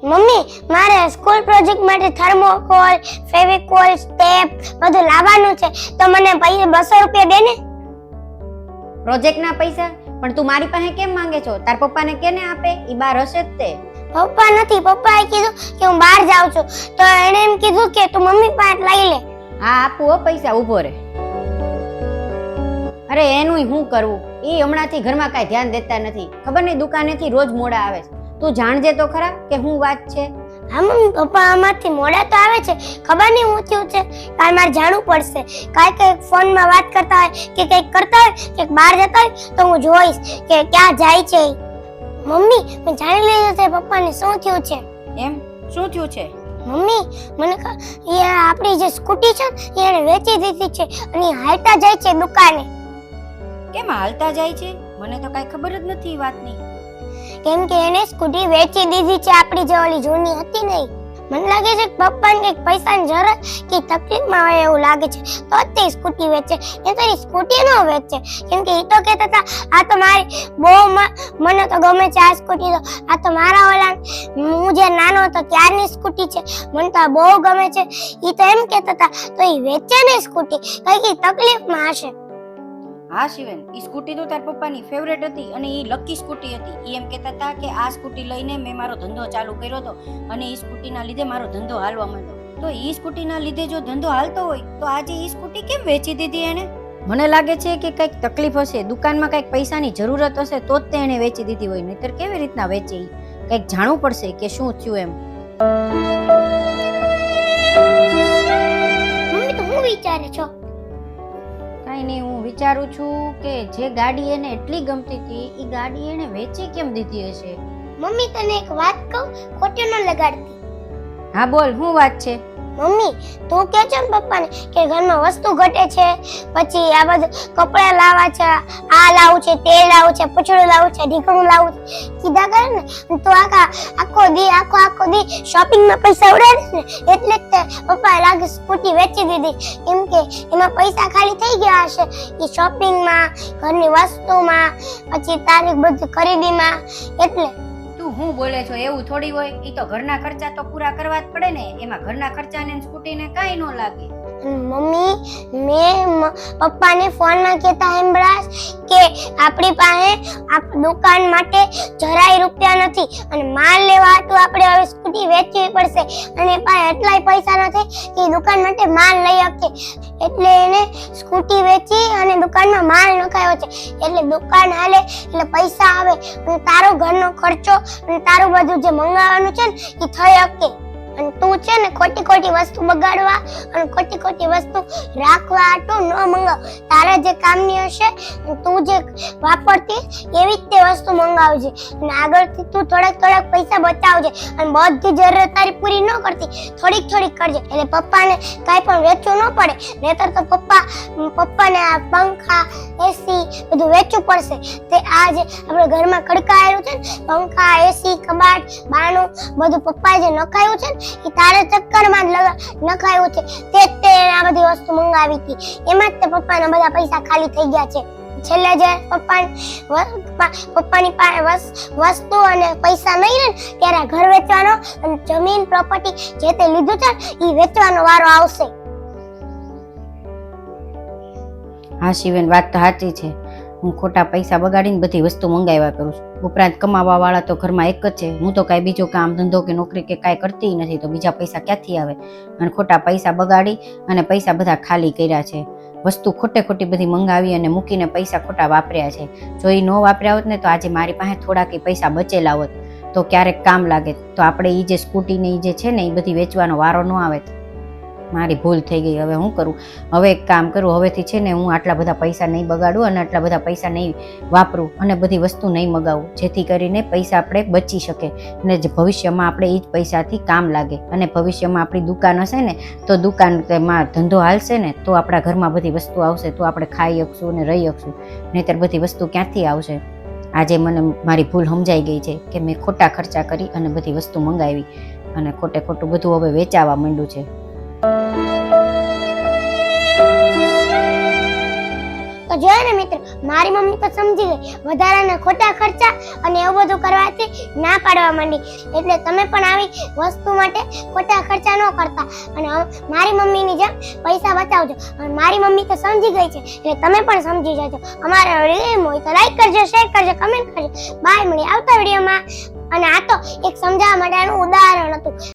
Mummy મારે school project માટે thermocol, Fevicol, tap બધું લાવવાનું છે તો મને 200 રૂપિયા દે ને. પ્રોજેક્ટના પૈસા? પણ તું મારી પાસે કેમ માંગે છો? તાર પપ્પાને કેને આપે? ઈ બહાર હશે જ તે. પપ્પા નથી, પપ્પાએ કીધું કે હું બહાર જાઉં છું તો એણે એમ કીધું કે તું મમ્મી પાસે લઈ લે. હા આપું હો પૈસા, ઊભો રે. અરે એનું હું કરવું? ઈ હમણાંથી ઘરમાં કાંઈ ધ્યાન દેતા નથી. ખબર નહીં દુકાનેથી રોજ મોડા આવે છે. તું જાણજે તો ખરા કે હું વાત છે. હા મમ્મી, પપ્પા આમાંથી મોડા તો આવે છે, ખબર નહીં હું થયું છે. કાલ મારે જાણવું પડશે. કઈ ફોનમાં વાત કરતા હોય કે કંઈક કરતા હોય કે બહાર જતા હોય તો હું જોઈશ કે ક્યાં જાય છે. મમ્મી મેં જાણી લીધું છે પપ્પાને શું થયું છે. એમ શું થયું છે? મમ્મી મને એ આપણી જે સ્કૂટી છે ને એને વેચી દીધી છે અને હાલતા જાય છે દુકાને. કેમ હાલતા જાય છે? મને તો કાંઈ ખબર જ નથી વાતની. કેમ કે એને સ્કૂટી વેચી દીધી છે, આપણી જે ઓલી જૂની હતી નહીં. મને લાગે છે કે પપ્પાને કંઈક પૈસાની જરૂર કે તકલીફમાં હોય એવું લાગે છે તો જ તે સ્કૂટી વેચે. એ તો એની સ્કૂટી ન વેચે કેમ કે એ તો કહેતા હતા આ તો મારી બહુ મને તો ગમે છે આ સ્કૂટી, તો આ તો મારા ઓલા હું જે નાનો હતો ત્યારની સ્કૂટી છે, મને તો આ બહુ ગમે છે. એ તો એમ કહેતા હતા તો એ વેચે ને સ્કૂટી, કઈ તકલીફમાં હશે. હા શિવેન, ઈ સ્કૂટી તો તાર પપ્પાની ફેવરેટ હતી અને ઈ લકી સ્કૂટી હતી. ઈ એમ કહેતા હતા કે આ સ્કૂટી લઈને મેં મારો ધંધો ચાલુ કર્યો હતો અને ઈ સ્કૂટીના લીધે મારો ધંધો હાલવા માંડ્યો. તો ઈ સ્કૂટીના લીધે જો ધંધો હાલતો હોય તો આજે ઈ સ્કૂટી કેમ વેચી દીધી એને? મને લાગે છે કે કંઈક તકલીફ હશે, દુકાનમાં કંઈક પૈસાની જરૂરત હશે તો જ તે એને વેચી દીધી હોય, નહીતર કેવી રીતના વેચે? કંઈક જાણવું પડશે કે શું થયું એમ. મમ્મી તો હું વિચારે છો? કાંઈ નહીં, હું વિચારું છું કે જે ગાડી એને એટલી ગમતી હતી એ ગાડી એને વેચી કેમ દીધી હશે. મમ્મી તને એક વાત કહું, ખોટી ન લગાડતી. હા બોલ, શું વાત છે? મમ્મી તું કે છે ને પપ્પાને કે ઘરમાં વસ્તુ ઘટે છે, પછી આ બધું કપડાં લાવવા છે, આ લાવું છે, તે લાવું છે, પૂછડું લાવું છે, ઢીકણું લાવું છે, કીધા કરે ને તો આખો દી શોપિંગમાં પૈસા ઉડાડે ને એટલે જ પપ્પાએ લાગે સ્કૂટી વેચી દીધી. કેમ કે એમાં પૈસા ખાલી થઈ ગયા હશે એ શોપિંગમાં, ઘરની વસ્તુમાં, પછી તારી બધી ખરીદીમાં. એટલે તું હું બોલે છો? એવું થોડી હોય, ઈ તો ઘરના ખર્ચા તો પૂરા કરવા જ પડે ને. એમાં ઘરના ખર્ચાને સ્કૂટીને કાંઈ ન લાગે. મમ્મી મેં પપ્પાને ફોનમાં કહેતા સાંભળ્યા કે આપણી પાસે દુકાન માટે જરાય રૂપિયા નથી અને માલ લેવા હતું આપણે હવે સ્કૂટી વેચવી પડશે અને પાસે એટલાય પૈસા નથી કે દુકાન માટે માલ લઈ શકે. એટલે એને સ્કૂટી વેચી અને દુકાનમાં માલ નખાયો છે. એટલે દુકાન હાલે એટલે પૈસા આવે અને તારો ઘરનો ખર્ચો અને તારું બધું જે મંગાવવાનું છે ને એ થઈ શકે. અને તું છે ને ખોટી વસ્તુ બગાડવા અને ખોટી વસ્તુ રાખવા આટું ન મંગાવ. તારા જે કામની હશે તું જે વાપરતી એવી જ તે વસ્તુ મંગાવજે અને આગળથી તું થોડાક પૈસા બચાવજે અને બધી જરૂરિયાત તારી પૂરી ન કરતી, થોડીક કરજે એટલે પપ્પાને કાંઈ પણ વેચવું ન પડે. નહીતર તો પપ્પાને આ પંખા, એસી બધું વેચવું પડશે. તે આ જે આપણે ઘરમાં ખડકાયેલું છે ને પંખા, એસી, કબાટ, બાણું બધું પપ્પાએ જે નખાયું છે ને એ તારા ચક્કરમાં જ નખાયું છે. તે આ બધી વસ્તુ મંગાવી હતી, એમાં જ તે પપ્પાના બધા પૈસા ખાલી થઈ ગયા છે. છેલ્લે જે પપ્પાની પાસે વસ્તુ અને પૈસા નહીં રહે ત્યારે ઘર વેચવાનો અને જમીન પ્રોપર્ટી જે તે લીધું છે એ વેચવાનો વારો આવશે. હા શિવેન, વાત તો સાચી છે. હું ખોટા પૈસા બગાડીને બધી વસ્તુ મંગાવ્યા કરું છું. ઉપરાંત કમાવા વાળા તો ઘરમાં એક જ છે. હું તો કાંઈ બીજું કામ ધંધો કે નોકરી કે કાંઈ કરતી નથી, તો બીજા પૈસા ક્યાંથી આવે? અને ખોટા પૈસા બગાડી અને પૈસા બધા ખાલી કર્યા છે. વસ્તુ ખોટી બધી મંગાવી અને મૂકીને પૈસા ખોટા વાપર્યા છે. જો એ ન વાપર્યા હોત ને તો આજે મારી પાસે થોડાક પૈસા બચેલા હોત તો ક્યારેક કામ લાગે. તો આપણે એ જે સ્કૂટીને એ જે છે ને એ બધી વેચવાનો વારો ન આવે. મારી ભૂલ થઈ ગઈ. હવે હું કરું? હવે એક કામ કરું, હવેથી છે ને હું આટલા બધા પૈસા નહીં બગાડું અને આટલા બધા પૈસા નહીં વાપરું અને બધી વસ્તુ નહીં મગાવું, જેથી કરીને પૈસા આપણે બચી શકે અને ભવિષ્યમાં આપણે એ જ પૈસાથી કામ લાગે. અને ભવિષ્યમાં આપણી દુકાન હશે ને તો દુકાનમાં ધંધો હાલશે ને તો આપણા ઘરમાં બધી વસ્તુ આવશે, તો આપણે ખાઈ શકશું અને રહી શકશું. નહીંતર બધી વસ્તુ ક્યાંથી આવશે? આજે મને મારી ભૂલ સમજાઈ ગઈ છે કે મેં ખોટા ખર્ચા કરી અને બધી વસ્તુ મંગાવી અને ખોટું બધું હવે વેચાવા માંડ્યું છે. તો તો જોયું ને મિત્રો, મારી મમ્મી તો સમજી ગઈ વધારાના ખોટા ખર્ચા અને એવું બધું કરવાથી ના પાડવા માંડી. એટલે તમે પણ આવી વસ્તુ માટે ખોટા ખર્ચા ન કરતા અને મારી મમ્મીની જેમ પૈસા બચાવજો. અને મારી મમ્મી તો સમજી ગઈ છે એટલે તમે પણ સમજી જજો. અમારા વિડીયો હોય તો લાઈક કરજો, શેર કરજો, કમેન્ટ કરજો. બાય, મળી આવતા વિડીયોમાં. અને આ તો એક સમજાવવા માટેનું ઉદાહરણ હતું.